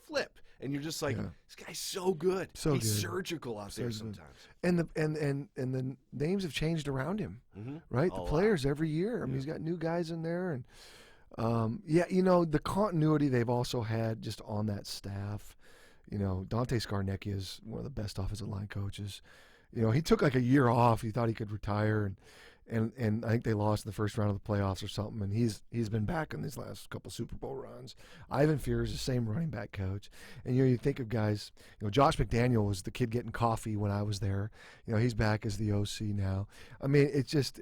flip, and you're just like, this guy's so good. So he's good. surgical out there sometimes. And the names have changed around him, right? The players every year. I mean, he's got new guys in there, and. Yeah, you know, the continuity they've also had just on that staff. You know, Dante Scarnecchia is one of the best offensive line coaches. You know, he took like a year off. He thought he could retire, and I think they lost in the first round of the playoffs or something. And he's been back in these last couple Super Bowl runs. Ivan Fear is the same running back coach. And you know, you think of guys. You know, Josh McDaniel was the kid getting coffee when I was there. You know, he's back as the OC now. I mean, it's just.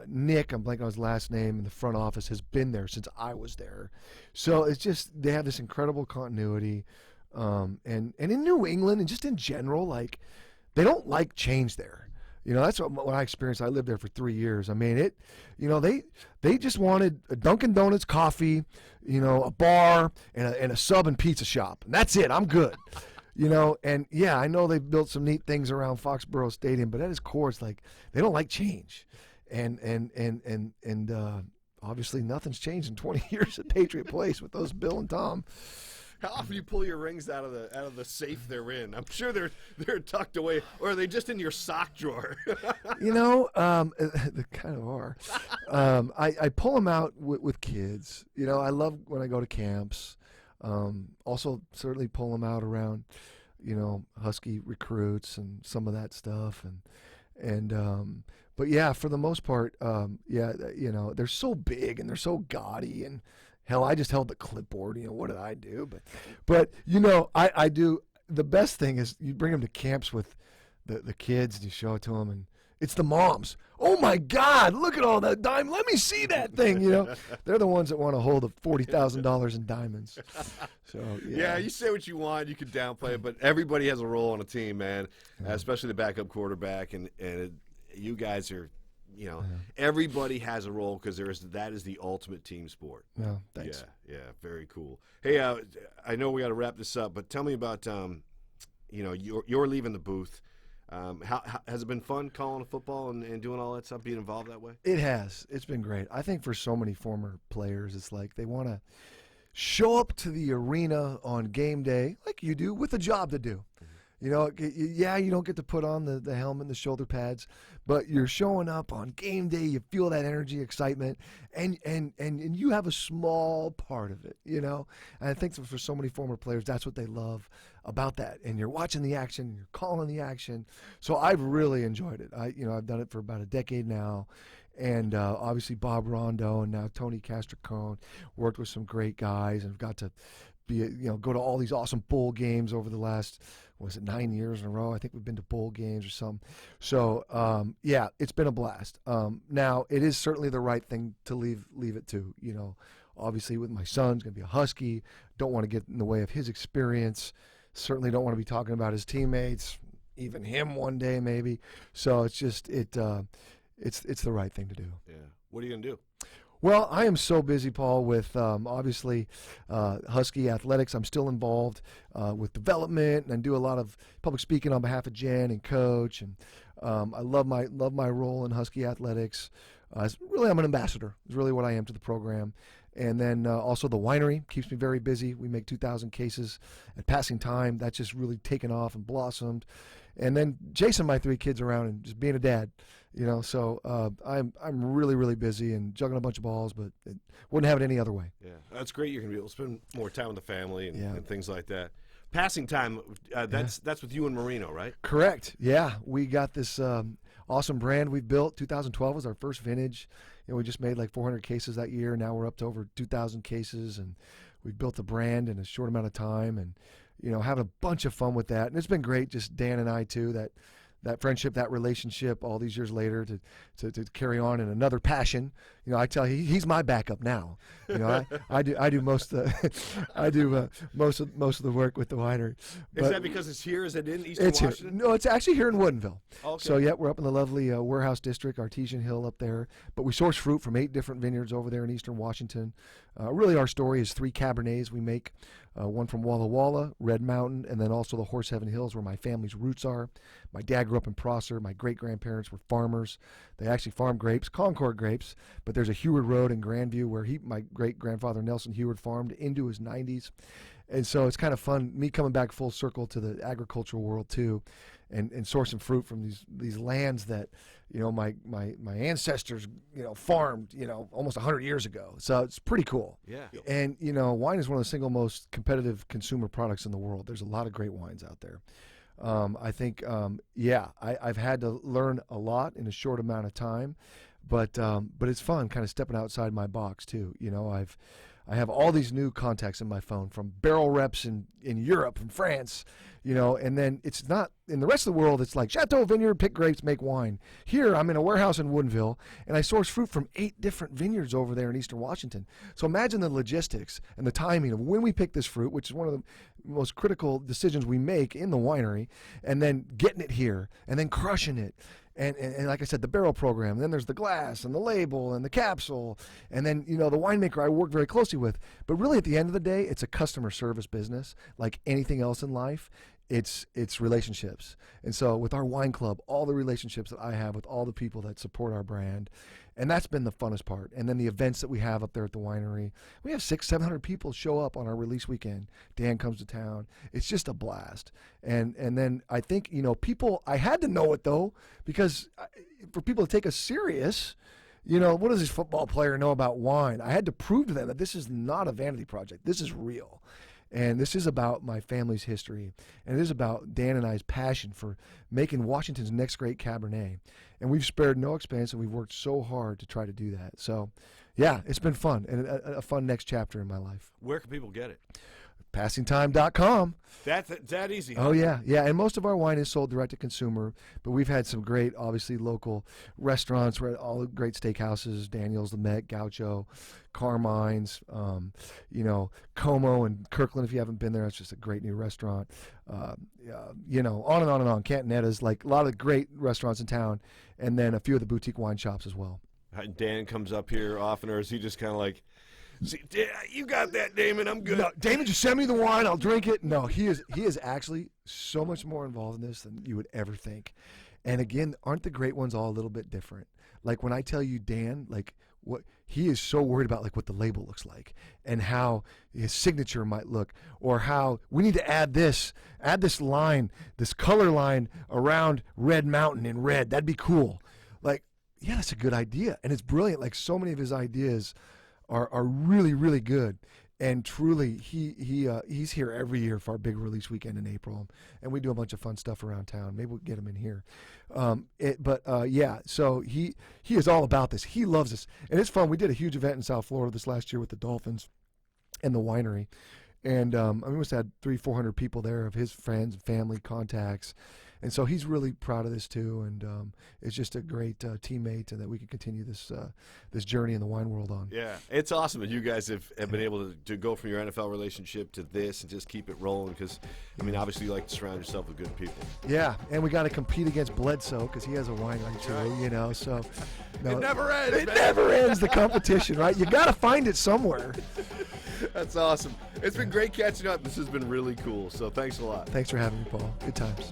Nick, I'm blanking on his last name, in the front office has been there since I was there. So it's just, they have this incredible continuity. And in New England and just in general, like, they don't like change there. You know, that's what I experienced. I lived there for 3 years. I mean, you know, they just wanted a Dunkin' Donuts coffee, you know, a bar and a sub and pizza shop. And that's it. I'm good. You know, and yeah, I know they've built some neat things around Foxborough Stadium, but at its core, it's like, they don't like change. And obviously nothing's changed in 20 years at Patriot Place with those Bill and Tom. How often do you pull your rings out of the safe they're in? I'm sure they're tucked away, or are they just in your sock drawer? You know, they kind of are. I pull them out with kids. You know, I love when I go to camps. Also, certainly pull them out around, you know, Husky recruits and some of that stuff, But yeah, for the most part, they're so big and they're so gaudy, and hell, I just held the clipboard. What did I do? But I do. The best thing is you bring them to camps with the kids and you show it to them, and it's the moms. Oh my God! Look at all that diamond. Let me see that thing. They're the ones that want to hold $40,000 in diamonds. So yeah, you say what you want. You can downplay it, but everybody has a role on a team, man. Especially the backup quarterback, and you guys are. Everybody has a role because that is the ultimate team sport. No, thanks. Yeah, very cool. Hey, I know we got to wrap this up, but tell me about you're leaving the booth. How has it been fun calling football and doing all that stuff, being involved that way? It has. It's been great. I think for so many former players, it's like they want to show up to the arena on game day like you do with a job to do. You don't get to put on the helmet and the shoulder pads, but you're showing up on game day. You feel that energy, excitement, and you have a small part of it, And I think for so many former players, that's what they love about that. And you're watching the action, you're calling the action. So I've really enjoyed it. I've done it for about a decade now. And obviously Bob Rondo and now Tony Castricone, worked with some great guys and got to go to all these awesome bowl games over the last, 9 years in a row? I think we've been to bowl games or something. So, it's been a blast. Now, it is certainly the right thing to leave it to. Obviously with my son's going to be a Husky. Don't want to get in the way of his experience. Certainly don't want to be talking about his teammates, even him one day maybe. So it's just, it's the right thing to do. Yeah. What are you going to do? Well, I am so busy, Paul, with obviously Husky athletics. I'm still involved with development, and I do a lot of public speaking on behalf of Jen and Coach. And I love my role in Husky athletics. Really, I'm an ambassador. Is really what I am to the program. And then also the winery keeps me very busy. We make 2,000 cases at passing time. That's just really taken off and blossomed. And then chasing my 3 kids around and just being a dad, So I'm really, really busy and juggling a bunch of balls, but wouldn't have it any other way. Yeah, that's great. You're going to be able to spend more time with the family and things like that. Passing time, that's with you and Marino, right? Correct. Yeah, we got this awesome brand we've built. 2012 was our first vintage. We just made like 400 cases that year. Now we're up to over 2,000 cases, and we built the brand in a short amount of time, and having a bunch of fun with that. And it's been great, just Dan and I too, that friendship, that relationship all these years later to carry on in another passion. I tell you, he's my backup now. I do most of the work with the winery. Is that because it's here? Is it in Eastern Washington? No, it's actually here in Woodinville. Okay. So we're up in the lovely Warehouse District, Artesian Hill up there. But we source fruit from 8 different vineyards over there in Eastern Washington. Really, our story is 3 Cabernets we make. One from Walla Walla, Red Mountain, and then also the Horse Heaven Hills, where my family's roots are. My dad grew up in Prosser. My great-grandparents were farmers. They actually farmed grapes, Concord grapes, but there's a Huard Road in Grandview where my great-grandfather Nelson Huard farmed into his 90s. And so it's kind of fun, me coming back full circle to the agricultural world too, and sourcing fruit from these lands that, my ancestors, farmed, almost 100 years ago. So it's pretty cool. Yeah. And, wine is one of the single most competitive consumer products in the world. There's a lot of great wines out there. I think, I've had to learn a lot in a short amount of time, but it's fun kind of stepping outside my box too. I have all these new contacts in my phone from barrel reps in Europe and France, and then it's not in the rest of the world. It's like Chateau Vineyard, pick grapes, make wine. Here, I'm in a warehouse in Woodinville, and I source fruit from 8 different vineyards over there in Eastern Washington. So imagine the logistics and the timing of when we pick this fruit, which is one of the most critical decisions we make in the winery, and then getting it here, and then crushing it. And like I said, the barrel program, and then there's the glass and the label and the capsule, and then, the winemaker I work very closely with. But really at the end of the day, it's a customer service business like anything else in life. It's relationships. And so with our wine club, all the relationships that I have with all the people that support our brand, and that's been the funnest part. And then the events that we have up there at the winery, we have 600-700 people show up on our release weekend. Dan comes to town. It's just a blast. And then I think, people, I had to know it though, because for people to take us serious, what does this football player know about wine? I had to prove to them that this is not a vanity project. This is real. And this is about my family's history, and it is about Dan and I's passion for making Washington's next great Cabernet. And we've spared no expense, and we've worked so hard to try to do that. So, yeah, it's been fun, and a fun next chapter in my life. Where can people get it? Passingtime.com. That's that easy. Huh? Oh, yeah. And most of our wine is sold direct to consumer, but we've had some great, obviously, local restaurants. We're at all the great steakhouses, Daniel's, the Met, Gaucho, Carmine's, Como and Kirkland. If you haven't been there, it's just a great new restaurant. On and on and on. Cantonetta's, like a lot of the great restaurants in town, and then a few of the boutique wine shops as well. Dan comes up here often, or is he just kind of like, see, you got that, Damon. I'm good. No, Damon, just send me the wine. I'll drink it. No, he is actually so much more involved in this than you would ever think. And again, aren't the great ones all a little bit different? Like when I tell you Dan, like what he is so worried about, like what the label looks like and how his signature might look, or how we need to add this line, this color line around Red Mountain in red. That'd be cool. Like, yeah, that's a good idea, and it's brilliant. Like so many of his ideas are really, really good. And truly, he's here every year for our big release weekend in April, and we do a bunch of fun stuff around town. Maybe we'll get him in here. So he is all about this. He loves this, and it's fun. We did a huge event in South Florida this last year with the Dolphins and the winery, and we must have had 300-400 people there of his friends, family, contacts. And so he's really proud of this too, and it's just a great teammate, and that we can continue this journey in the wine world on. Yeah, it's awesome that you guys have been able to go from your NFL relationship to this and just keep it rolling, because, I mean, obviously you like to surround yourself with good people. Yeah, and we got to compete against Bledsoe because he has a winery too, right. So it never ends. It never ends, the competition, right? You got to find it somewhere. That's awesome. It's been great catching up. This has been really cool, so thanks a lot. Thanks for having me, Paul. Good times.